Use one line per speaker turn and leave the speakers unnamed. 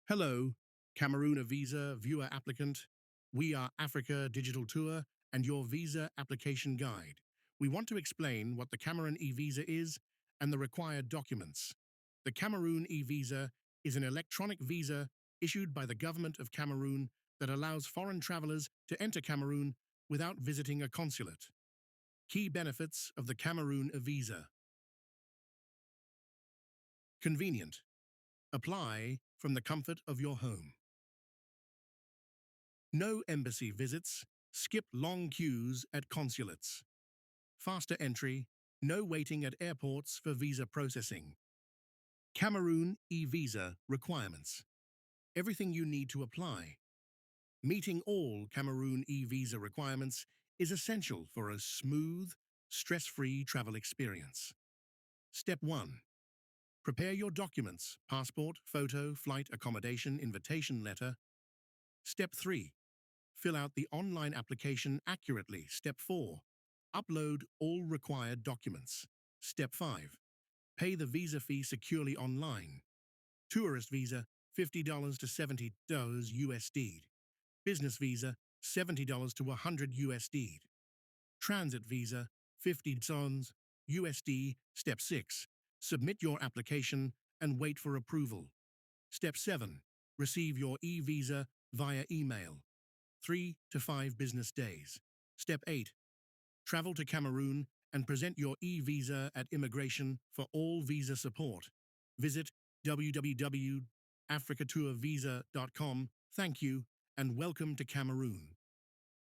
Hello, Cameroon eVisa viewer applicant. We are Africa Digital Tour and your visa application guide. We want to explain what the Cameroon eVisa is and the required documents. The Cameroon eVisa is an electronic visa issued by the Government of Cameroon that allows foreign travelers to enter Cameroon without visiting a consulate. Key benefits of the Cameroon eVisa. Convenient. Apply from the comfort of your home. No embassy visits, skip long queues at consulates. Faster entry, no waiting at airports for visa processing. Cameroon eVisa requirements. Everything you need to apply. Meeting all Cameroon eVisa requirements is essential for a smooth, stress-free travel experience. Step 1. Prepare your documents: passport, photo, flight, accommodation, invitation letter. Step 3. Fill out the online application accurately. Step 4. Upload all required documents. Step 5. Pay the visa fee securely online. Tourist visa, $50 to $70 USD. Business visa, $70 to $100 USD. Transit visa, $50 USD. Step 6. Submit your application and wait for approval. Step 7. Receive your eVisa via email. 3 to 5 business days. Step 8. Travel to Cameroon and present your eVisa at immigration for all visa support. Visit www.africatourvisa.com. Thank you and welcome to Cameroon.